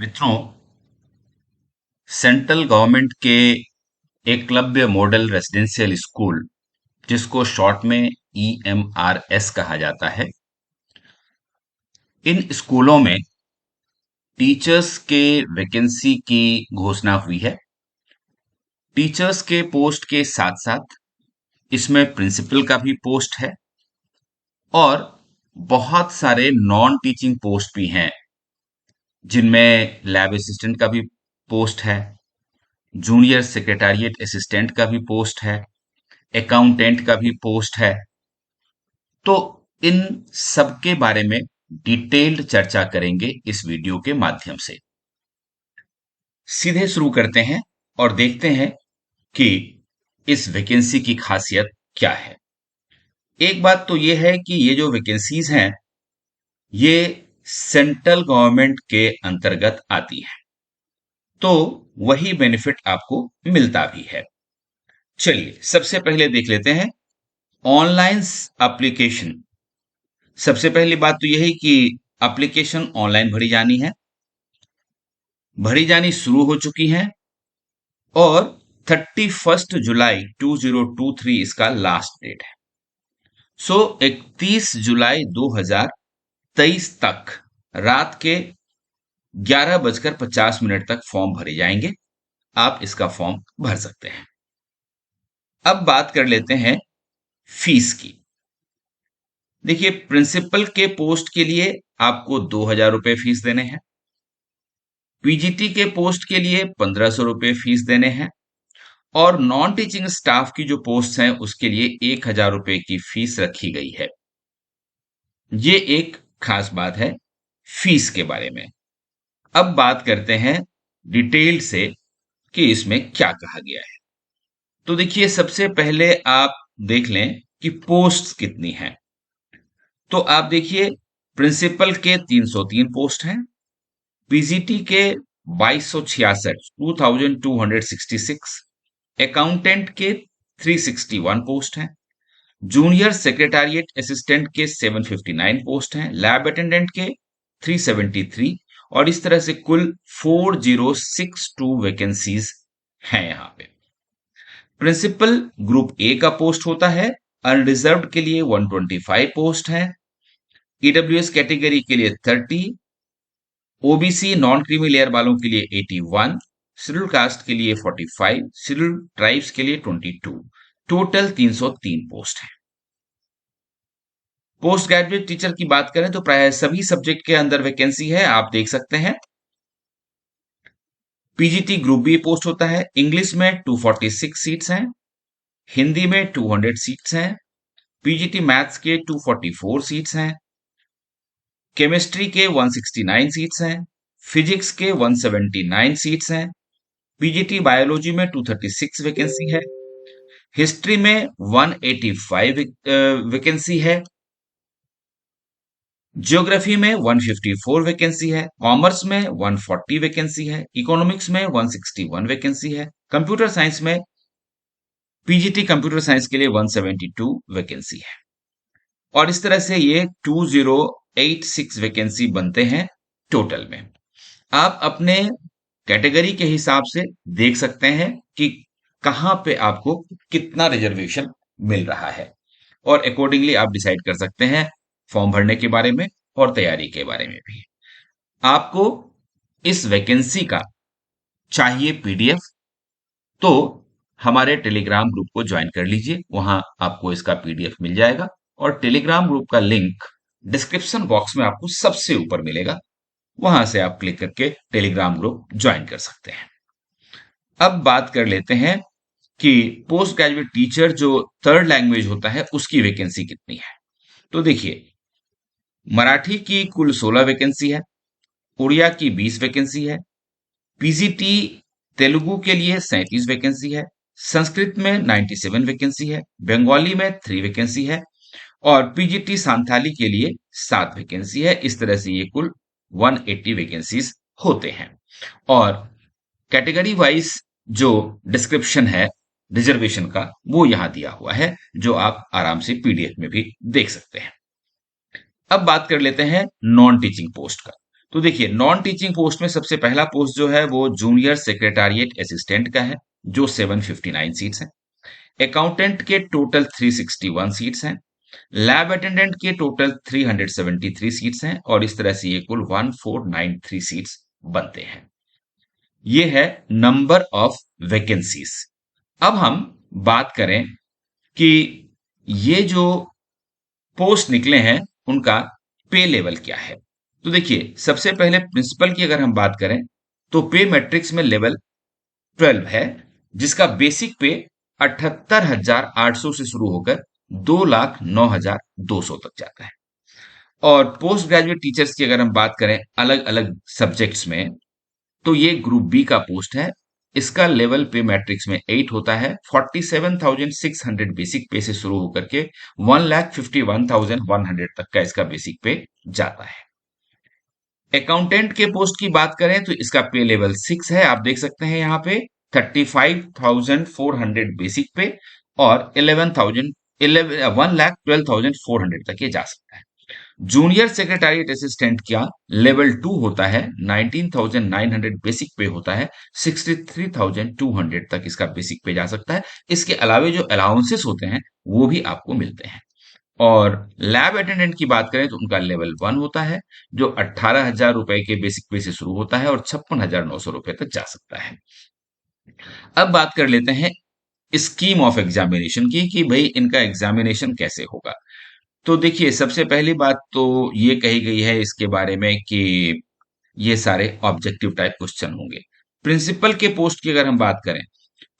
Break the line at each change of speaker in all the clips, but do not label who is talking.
मित्रों, central government के Eklavya model residential school, जिसको शॉर्ट में EMRS कहा जाता है, इन स्कूलों में टीचर्स के वैकेंसी की घोषणा हुई है। टीचर्स के पोस्ट के साथ साथ इसमें प्रिंसिपल का भी पोस्ट है और बहुत सारे नॉन टीचिंग पोस्ट भी हैं, जिनमें लैब असिस्टेंट का भी पोस्ट है, जूनियर सेक्रेटारिएट असिस्टेंट का भी पोस्ट है, अकाउंटेंट का भी पोस्ट है। तो इन सब के बारे में डिटेल्ड चर्चा करेंगे इस वीडियो के माध्यम से। सीधे शुरू करते हैं और देखते हैं कि इस वैकेंसी की खासियत क्या है। एक बात तो यह है कि ये जो वैकेंसीज हैं, ये सेंट्रल गवर्नमेंट के अंतर्गत आती हैं, तो वही बेनिफिट आपको मिलता भी है। चलिए सबसे पहले देख लेते हैं ऑनलाइन एप्लीकेशन। सबसे पहली बात तो यही कि एप्लीकेशन ऑनलाइन भरी जानी है, भरी जानी शुरू हो चुकी है और 31 जुलाई 2023 इसका लास्ट डेट है। सो 31 जुलाई 2023 तक रात के 11:50 तक फॉर्म भरे जाएंगे। आप इसका फॉर्म भर सकते हैं। अब बात कर लेते हैं फीस की। देखिए, प्रिंसिपल के पोस्ट के लिए आपको 2,000 रुपए फीस देने हैं, पीजीटी के पोस्ट के लिए 1,500 रुपए फीस देने हैं और नॉन टीचिंग स्टाफ की जो पोस्ट हैं उसके लिए 1,000 रुपए की फीस रखी गई है। ये एक खास बात है फीस के बारे में। अब बात करते हैं डिटेल से कि इसमें क्या कहा गया है। तो देखिए, सबसे पहले आप देख लें कि पोस्ट कितनी हैं। तो आप देखिए, प्रिंसिपल के 303 पोस्ट हैं, पीजीटी के 2266 2266, अकाउंटेंट के 361 पोस्ट हैं, जूनियर सेक्रेटारिएट असिस्टेंट के 759 पोस्ट हैं, लैब अटेंडेंट के 373 और इस तरह से कुल 4062 वैकेंसीज हैं यहां पे। प्रिंसिपल ग्रुप ए का पोस्ट होता है, अनरिजर्व्ड के लिए 125 पोस्ट हैं, ईडब्ल्यूएस कैटेगरी के लिए 30, ओबीसी नॉन क्रीमी लेयर वालों के लिए 81, शेड्यूल कास्ट के लिए 45, शेड्यूल ट्राइब्स के लिए 22, टोटल 303 पोस्ट हैं। पोस्ट ग्रेजुएट टीचर की बात करें तो प्राय सभी सब्जेक्ट के अंदर वैकेंसी है, आप देख सकते हैं। पीजीटी ग्रुप बी पोस्ट होता है, इंग्लिश में 246 सीट्स हैं, हिंदी में 200 सीट्स हैं, पीजीटी मैथ्स के 244 सीट्स हैं, केमिस्ट्री के 169 सीट्स हैं, फिजिक्स के 179 सीट्स हैं, पीजीटी बायोलॉजी में 236 वैकेंसी है, हिस्ट्री में 185 वैकेंसी है, ज्योग्राफी में 154 वैकेंसी है, कॉमर्स में 140 वैकेंसी है, इकोनॉमिक्स में 161 वैकेंसी है, कंप्यूटर साइंस में पीजीटी कंप्यूटर साइंस के लिए 172 वैकेंसी है और इस तरह से ये 2086 वैकेंसी बनते हैं टोटल में। आप अपने कैटेगरी के हिसाब से देख सकते हैं कि कहां पे आपको कितना रिजर्वेशन मिल रहा है और अकॉर्डिंगली आप डिसाइड कर सकते हैं फॉर्म भरने के बारे में और तैयारी के बारे में भी। आपको इस वैकेंसी का चाहिए पीडीएफ, तो हमारे टेलीग्राम ग्रुप को ज्वाइन कर लीजिए, वहां आपको इसका पीडीएफ मिल जाएगा और टेलीग्राम ग्रुप का लिंक डिस्क्रिप्शन बॉक्स में आपको सबसे ऊपर मिलेगा, वहां से आप क्लिक करके टेलीग्राम ग्रुप ज्वाइन कर सकते हैं। अब बात कर लेते हैं कि पोस्ट ग्रेजुएट टीचर जो थर्ड लैंग्वेज होता है उसकी वैकेंसी कितनी है। तो देखिए, मराठी की कुल 16 वैकेंसी है, उड़िया की 20 वैकेंसी है, पीजीटी तेलुगु के लिए 37 वैकेंसी है, संस्कृत में 97 वैकेंसी है, बंगाली में 3 वैकेंसी है और पीजीटी सांथाली के लिए 7 वैकेंसी है। इस तरह से ये कुल 180 वैकेंसीज होते हैं और कैटेगरी वाइज जो डिस्क्रिप्शन है रिजर्वेशन का वो यहां दिया हुआ है, जो आप आराम से पीडीएफ में भी देख सकते हैं। अब बात कर लेते हैं नॉन टीचिंग पोस्ट का। तो देखिए, नॉन टीचिंग पोस्ट में सबसे पहला पोस्ट जो है वो जूनियर सेक्रेटारिएट असिस्टेंट का है, जो 759 सीट्स हैं। अकाउंटेंट के टोटल 361 सीट्स हैं। लैब अटेंडेंट के टोटल 373 सीट्स हैं और इस तरह से ये कुल 1493 सीट्स बनते हैं। ये है नंबर ऑफ वैकेंसीज। अब हम बात करें कि ये जो पोस्ट निकले हैं उनका पे लेवल क्या है। तो देखिए, सबसे पहले प्रिंसिपल की अगर हम बात करें तो पे मैट्रिक्स में लेवल 12 है, जिसका बेसिक पे 78,800 से शुरू होकर 2,09,200 तक जाता है। और पोस्ट ग्रेजुएट टीचर्स की अगर हम बात करें अलग अलग सब्जेक्ट्स में, तो ये ग्रुप बी का पोस्ट है। इसका लेवल पे मैट्रिक्स में 8 होता है। 47,600 बेसिक पे से शुरू होकर के 1,51,100 तक का इसका बेसिक पे जाता है। अकाउंटेंट के पोस्ट की बात करें तो इसका पे लेवल 6 है, आप देख सकते हैं यहाँ पे 35,400 बेसिक पे और 1,12,400 तक ये जा सकता है। जूनियर सेक्रेटरीट असिस्टेंट का लेवल 2 होता है, 19,900 बेसिक पे होता है, 63,200 तक इसका बेसिक पे जा सकता है। इसके अलावे जो अलाउंसेस होते हैं वो भी आपको मिलते हैं। और लैब अटेंडेंट की बात करें तो उनका लेवल 1 होता है, जो 18,000 रुपए के बेसिक पे से शुरू होता है और 56,900 रुपए तक जा सकता है। अब बात कर लेते हैं स्कीम ऑफ एग्जामिनेशन की कि भाई इनका एग्जामिनेशन कैसे होगा। तो देखिए, सबसे पहली बात तो ये कही गई है इसके बारे में कि ये सारे ऑब्जेक्टिव टाइप क्वेश्चन होंगे। प्रिंसिपल के पोस्ट की अगर हम बात करें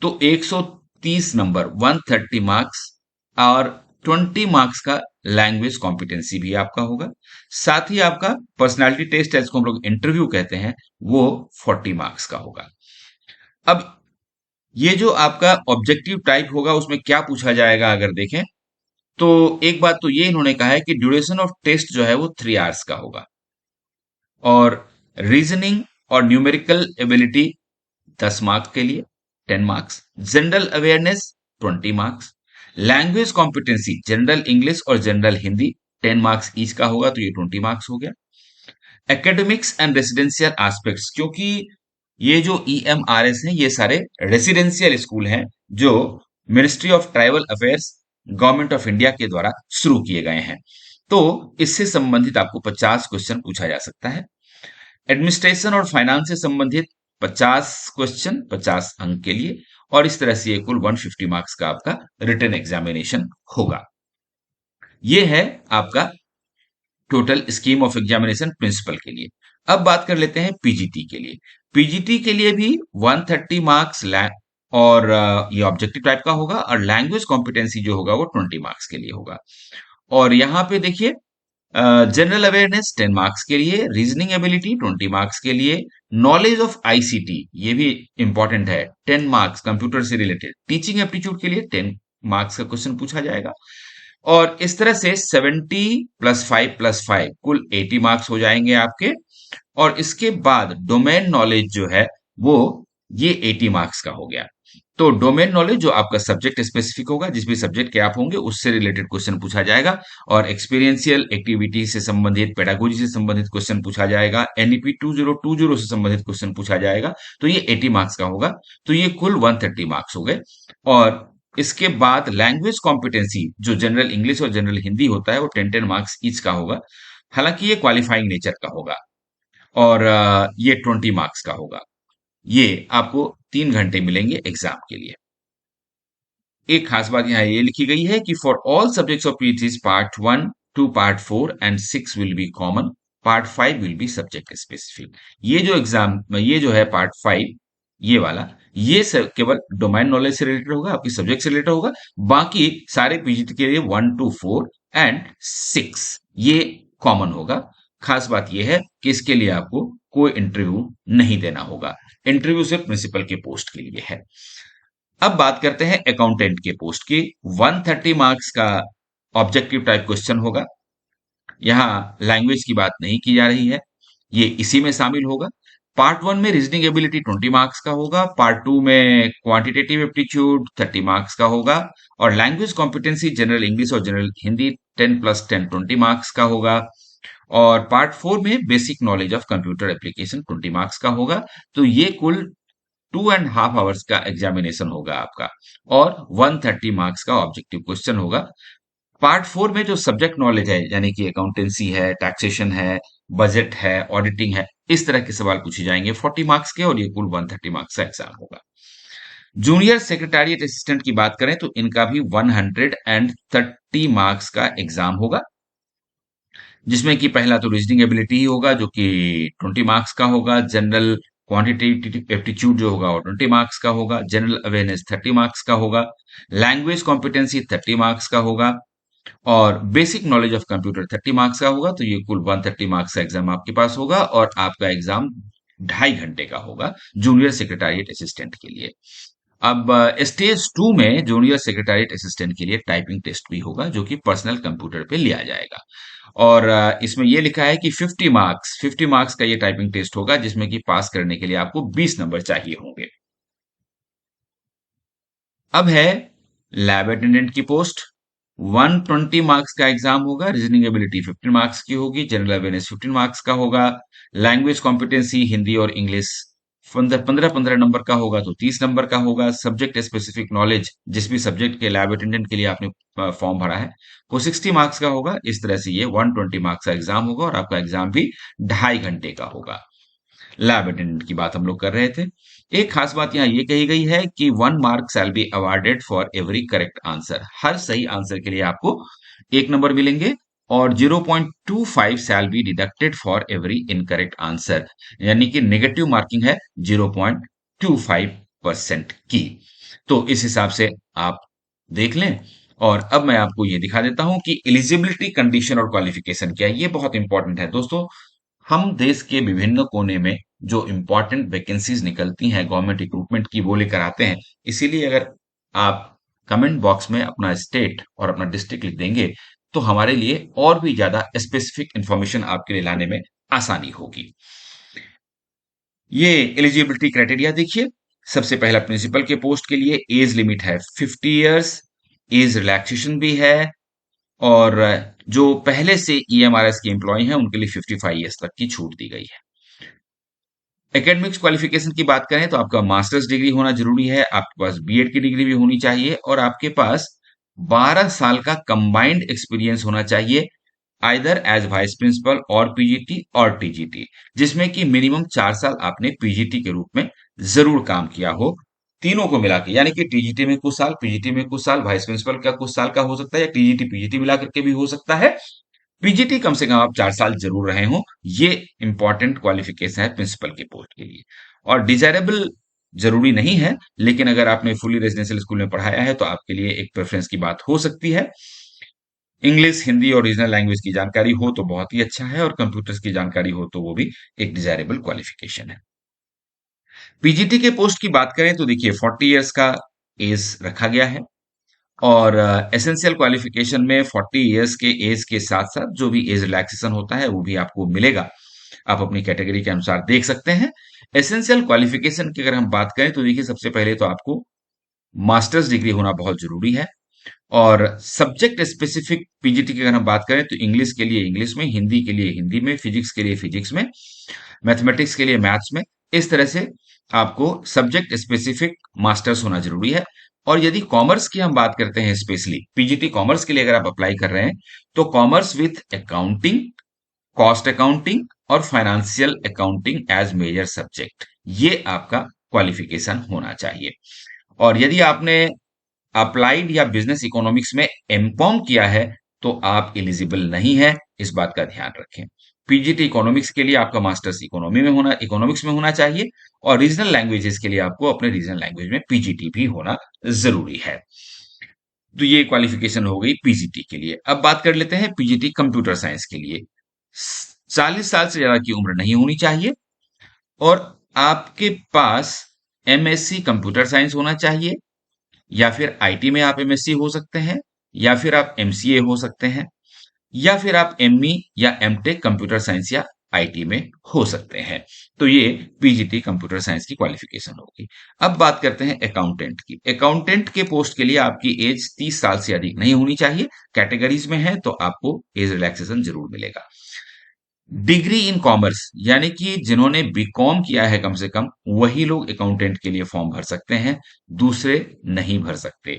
तो 130 नंबर 130 मार्क्स और 20 मार्क्स का लैंग्वेज कॉम्पिटेंसी भी आपका होगा। साथ ही आपका पर्सनालिटी टेस्ट, जिसको हम लोग इंटरव्यू कहते हैं, वो 40 मार्क्स का होगा। अब ये जो आपका ऑब्जेक्टिव टाइप होगा उसमें क्या पूछा जाएगा अगर देखें तो एक बात तो ये इन्होंने कहा है कि ड्यूरेशन ऑफ टेस्ट जो है वो 3 आवर्स का होगा और रीजनिंग और न्यूमेरिकल एबिलिटी 10 मार्क्स के लिए 10 marks, general awareness 20 marks, language competency general English और जनरल हिंदी 10 मार्क्स ईच का होगा, तो ये 20 मार्क्स हो गया। एकेडमिक्स एंड रेसिडेंशियल एस्पेक्ट्स, क्योंकि ये जो ईएमआरएस हैं ये सारे रेसिडेंशियल स्कूल हैं जो ministry of tribal affairs government of India के द्वारा शुरू किए गए हैं, तो इससे संबंधित आपको 50 क्वेश्चन पूछा जा सकता है। एडमिनिस्ट्रेशन और फाइनेंस से संबंधित 50 क्वेश्चन 50 अंक के लिए, और इस तरह से ये कुल 150 मार्क्स का आपका रिटन एग्जामिनेशन होगा। ये है आपका total scheme of examination principal के लिए। अब बात कर लेते हैं पीजीटी के लिए। पीजीटी के लिए भी 130 मार्क्स और ये ऑब्जेक्टिव टाइप का होगा और लैंग्वेज कॉम्पिटेंसी जो होगा वो 20 मार्क्स के लिए होगा। और यहाँ पे देखिए, जनरल अवेयरनेस 10 मार्क्स के लिए, रीजनिंग एबिलिटी 20 मार्क्स के लिए, नॉलेज ऑफ आईसीटी ये भी इंपॉर्टेंट है 10 मार्क्स, कंप्यूटर से रिलेटेड, टीचिंग एप्टीट्यूड के लिए 10 मार्क्स का क्वेश्चन पूछा जाएगा। और इस तरह से 70 +5 कुल 80 मार्क्स हो जाएंगे आपके। और इसके बाद डोमेन नॉलेज जो है वो ये 80 मार्क्स का हो गया। तो डोमेन नॉलेज जो आपका सब्जेक्ट स्पेसिफिक होगा, जिस भी सब्जेक्ट के आप होंगे उससे रिलेटेड क्वेश्चन पूछा जाएगा। और एक्सपीरियंशियल एक्टिविटी से संबंधित, पेडागोजी से संबंधित क्वेश्चन पूछा जाएगा, एनईपी 2020 से संबंधित क्वेश्चन पूछा जाएगा, तो ये 80 मार्क्स का होगा। तो ये कुल 130 मार्क्स हो गए। और इसके बाद लैंग्वेज कॉम्पिटेंसी जो जनरल इंग्लिश और जनरल हिंदी होता है वो 10 मार्क्स ईच का होगा। हालांकि ये क्वालिफाइंग नेचर का होगा और ये 20 मार्क्स का होगा। ये आपको 3 घंटे मिलेंगे एग्जाम के लिए। एक खास बात यहाँ ये लिखी गई है कि for all subjects of PTs part 1 to part 4 and 6 will be common, part 5 will be subject specific. ये जो एग्जाम, ये जो है पार्ट 5, ये वाला, ये केवल डोमेन नॉलेज से रिलेटेड होगा, आपकी सब्जेक्ट से रिलेटेड होगा। बाकी सारे पीजीटी के लिए 1 to 4 एंड 6 ये कॉमन होगा। खास बात यह है कि इसके लिए आपको कोई इंटरव्यू नहीं देना होगा। इंटरव्यू सिर्फ प्रिंसिपल के पोस्ट के लिए है। अब बात करते हैं अकाउंटेंट के पोस्ट की। 130 मार्क्स का ऑब्जेक्टिव टाइप क्वेश्चन होगा। यहाँ लैंग्वेज की बात नहीं की जा रही है, ये इसी में शामिल होगा। पार्ट 1 में रीजनिंग एबिलिटी 20 मार्क्स का होगा, पार्ट 2 में क्वांटिटेटिव एप्टीट्यूड 30 मार्क्स का होगा, और लैंग्वेज कॉम्पिटेंसी जनरल इंग्लिश और जनरल हिंदी 10 + 10 20 मार्क्स का होगा। और पार्ट 4 में basic knowledge of computer application 20 marks का होगा। तो ये कुल 2.5 आवर्स का एग्जामिनेशन होगा आपका, और 130 मार्क्स का ऑब्जेक्टिव क्वेश्चन होगा। पार्ट 4 में जो सब्जेक्ट नॉलेज है, यानी कि अकाउंटेंसी है, टैक्सेशन है, बजट है, ऑडिटिंग है, इस तरह के सवाल पूछे जाएंगे 40 मार्क्स के, और ये कुल 130 मार्क्स का एग्जाम होगा। जूनियर सेक्रेटरिएट असिस्टेंट की बात करें तो इनका भी 130 मार्क्स का एग्जाम होगा, जिसमें कि पहला तो रीजनिंग एबिलिटी ही होगा जो कि 20 मार्क्स का होगा। जनरल क्वांटिटेटिव एप्टीट्यूड जो होगा वो 20 मार्क्स का होगा। जनरल अवेयरनेस 30 मार्क्स का होगा। लैंग्वेज कॉम्पिटेंसी 30 मार्क्स का होगा, और basic knowledge of computer 30 marks का होगा। तो ये कुल 130 मार्क्स का एग्जाम आपके पास होगा, और आपका एग्जाम 2.5 घंटे का होगा जूनियर सेक्रेटरिएट असिस्टेंट के लिए। अब स्टेज 2 में जूनियर सेक्रेटरिएट असिस्टेंट के लिए टाइपिंग टेस्ट भी होगा, जो कि पर्सनल कंप्यूटर पे लिया जाएगा। और इसमें यह लिखा है कि 50 मार्क्स का ये टाइपिंग टेस्ट होगा, जिसमें कि पास करने के लिए आपको 20 नंबर चाहिए होंगे। अब है लैब अटेंडेंट की पोस्ट। 120 मार्क्स का एग्जाम होगा। रीजनिंग एबिलिटी 15 मार्क्स की होगी। जनरल अवेयरनेस 15 मार्क्स का होगा। लैंग्वेज कॉम्पिटेंसी हिंदी और इंग्लिश 15-15 नंबर का होगा, तो 30 नंबर का होगा। सब्जेक्ट स्पेसिफिक नॉलेज, जिस भी सब्जेक्ट के लैब अटेंडेंट के लिए आपने फॉर्म भरा है, वो 60 मार्क्स का होगा। इस तरह से ये 120 मार्क्स का एग्जाम होगा, और आपका एग्जाम भी 2.5 घंटे का होगा। लैब अटेंडेंट की बात हम लोग कर रहे थे। एक खास बात यहाँ ये कही गई है कि 1 mark shall be awarded for every correct answer. हर सही आंसर के लिए आपको 1 नंबर मिलेंगे, और 0.25 shall be deducted for every incorrect answer, यानी कि नेगेटिव मार्किंग है 0.25% की। तो इस हिसाब से आप देख लें। और अब मैं आपको ये दिखा देता हूं कि एलिजिबिलिटी कंडीशन और क्वालिफिकेशन क्या है। ये बहुत इंपॉर्टेंट है दोस्तों। हम देश के विभिन्न कोने में जो इंपॉर्टेंट वैकेंसीज निकलती हैं गवर्नमेंट रिक्रूटमेंट की, वो लेकर आते हैं। इसीलिए अगर आप कमेंट बॉक्स में अपना स्टेट और अपना डिस्ट्रिक्ट लिख देंगे, तो हमारे लिए और भी ज्यादा स्पेसिफिक इंफॉर्मेशन आपके लिए लाने में आसानी होगी। ये एलिजिबिलिटी क्राइटेरिया देखिए। सबसे पहला प्रिंसिपल के पोस्ट के लिए एज लिमिट है 50 इयर्स। एज रिलैक्सेशन भी है, और जो पहले से ईएमआरएस के एम्प्लॉय हैं उनके लिए 55 ईयर्स तक की छूट दी गई है। एकेडमिक्स क्वालिफिकेशन की बात करें तो आपका मास्टर्स डिग्री होना जरूरी है, आपके पास बीएड की डिग्री भी होनी चाहिए, और आपके पास 12 साल का कंबाइंड एक्सपीरियंस होना चाहिए, आइदर एज वाइस प्रिंसिपल और पीजीटी और टीजीटी, जिसमें कि मिनिमम 4 साल आपने पीजीटी के रूप में जरूर काम किया हो, तीनों को मिला के। यानी कि टीजीटी में कुछ साल, पीजीटी में कुछ साल, वाइस प्रिंसिपल का कुछ साल का हो सकता है, या टीजीटी पीजीटी मिला करके भी हो सकता है। पीजीटी कम से कम आप 4 साल जरूर रहे हो। ये इंपॉर्टेंट क्वालिफिकेशन है प्रिंसिपल के पोस्ट के लिए। और डिजायरेबल जरूरी नहीं है, लेकिन अगर आपने फुली रेजिडेंशियल स्कूल में पढ़ाया है तो आपके लिए एक प्रेफरेंस की बात हो सकती है। इंग्लिश, हिंदी और रीजनल लैंग्वेज की जानकारी हो तो बहुत ही अच्छा है, और कंप्यूटर्स की जानकारी हो तो वो भी एक डिजायरेबल क्वालिफिकेशन है। पीजीटी के पोस्ट की बात करें तो देखिए 40 इयर्स का एज रखा गया है, और एसेंशियल क्वालिफिकेशन में 40 इयर्स के एज के साथ साथ जो भी एज रिलैक्सेशन होता है वो भी आपको मिलेगा। आप अपनी कैटेगरी के अनुसार देख सकते हैं। एसेंशियल क्वालिफिकेशन की अगर हम बात करें तो देखिए सबसे पहले तो आपको मास्टर्स डिग्री होना बहुत जरूरी है, और सब्जेक्ट स्पेसिफिक पीजीटी की अगर हम बात करें तो इंग्लिश के लिए इंग्लिश में, हिंदी के लिए हिंदी में, फिजिक्स के लिए फिजिक्स में, मैथमेटिक्स के लिए मैथ्स में। इस तरह से आपको सब्जेक्ट स्पेसिफिक मास्टर्स होना जरूरी है। और यदि कॉमर्स की हम बात करते हैं, स्पेशली पीजीटी कॉमर्स के लिए अगर आप अप्लाई कर रहे हैं, तो commerce with accounting, cost accounting और financial accounting as major subject, ये आपका क्वालिफिकेशन होना चाहिए। और यदि आपने अप्लाइड या बिजनेस इकोनॉमिक्स में एमकॉम किया है तो आप एलिजिबल नहीं है, इस बात का ध्यान रखें। पीजीटी इकोनॉमिक्स के लिए आपका मास्टर्स इकोनॉमिक्स में होना चाहिए, और रीजनल लैंग्वेजेस के लिए आपको अपने रीजनल लैंग्वेज में पीजीटी भी होना जरूरी है। तो ये क्वालिफिकेशन हो गई पीजीटी के लिए। अब बात कर लेते हैं पीजीटी कंप्यूटर साइंस के लिए। 40 साल से ज्यादा की उम्र नहीं होनी चाहिए, और आपके पास एमएससी कंप्यूटर साइंस होना चाहिए, या फिर आईटी में आप एमएससी हो सकते हैं, या फिर आप एमसीए हो सकते हैं, या फिर आप एमई या एमटेक कंप्यूटर साइंस या आईटी में हो सकते हैं। तो ये पीजीटी कंप्यूटर साइंस की क्वालिफिकेशन होगी। अब बात करते हैं अकाउंटेंट की। अकाउंटेंट के पोस्ट के लिए आपकी एज 30 साल से अधिक नहीं होनी चाहिए। कैटेगरीज में है तो आपको एज रिलैक्सेशन जरूर मिलेगा। डिग्री इन कॉमर्स यानी कि जिन्होंने बीकॉम किया है कम से कम वही लोग अकाउंटेंट के लिए फॉर्म भर सकते हैं, दूसरे नहीं भर सकते।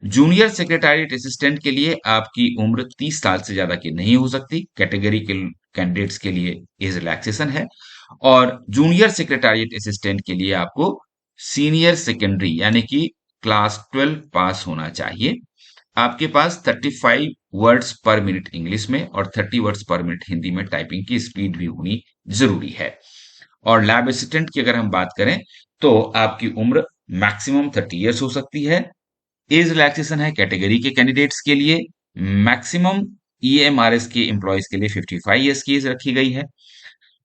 जूनियर सेक्रेटरीट असिस्टेंट के लिए आपकी उम्र 30 साल से ज्यादा की नहीं हो सकती। कैटेगरी के कैंडिडेट्स के लिए एज रिलैक्सेशन है। और जूनियर सेक्रेटरीट असिस्टेंट के लिए आपको सीनियर सेकेंडरी यानी कि क्लास 12 पास होना चाहिए। आपके पास 35 वर्ड्स पर मिनट इंग्लिश में और 30 वर्ड्स पर मिनट हिंदी में टाइपिंग की स्पीड भी होनी जरूरी है। और लैब असिस्टेंट की अगर हम बात करें तो आपकी उम्र मैक्सिमम 30 इयर्स हो सकती है। एज रिलैक्सेशन है कैटेगरी के कैंडिडेट्स के लिए। मैक्सिमम ईएमआरएस के एम्प्लॉयज के लिए 55 इयर्स की एज रखी गई है।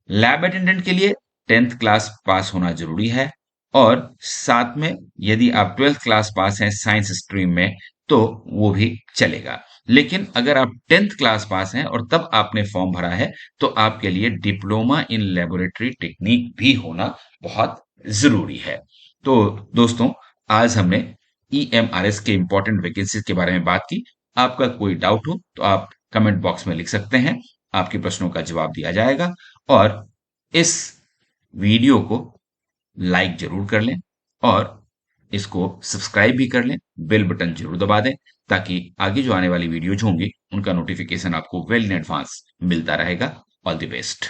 लैब अटेंडेंट के लिए 10th क्लास पास होना जरूरी है। और साथ में यदि आप 12th क्लास पास हैं साइंस स्ट्रीम में तो वो भी चलेगा। लेकिन अगर आप 10th क्लास पास हैं और तब आपने फॉर्म भरा है तो आपके लिए डिप्लोमा इन लेबोरेटरी टेक्निक भी होना बहुत जरूरी है। तो दोस्तों, आज हमने ईएमआरएस के इंपॉर्टेंट वैकेंसीज के बारे में बात की। आपका कोई डाउट हो तो आप कमेंट बॉक्स में लिख सकते हैं, आपके प्रश्नों का जवाब दिया जाएगा। और इस वीडियो को लाइक जरूर कर लें और इसको सब्सक्राइब भी कर लें, बेल बटन जरूर दबा दें ताकि आगे जो आने वाली वीडियोज होंगी उनका नोटिफिकेशन आपको वेल इन एडवांस मिलता रहेगा। All the best.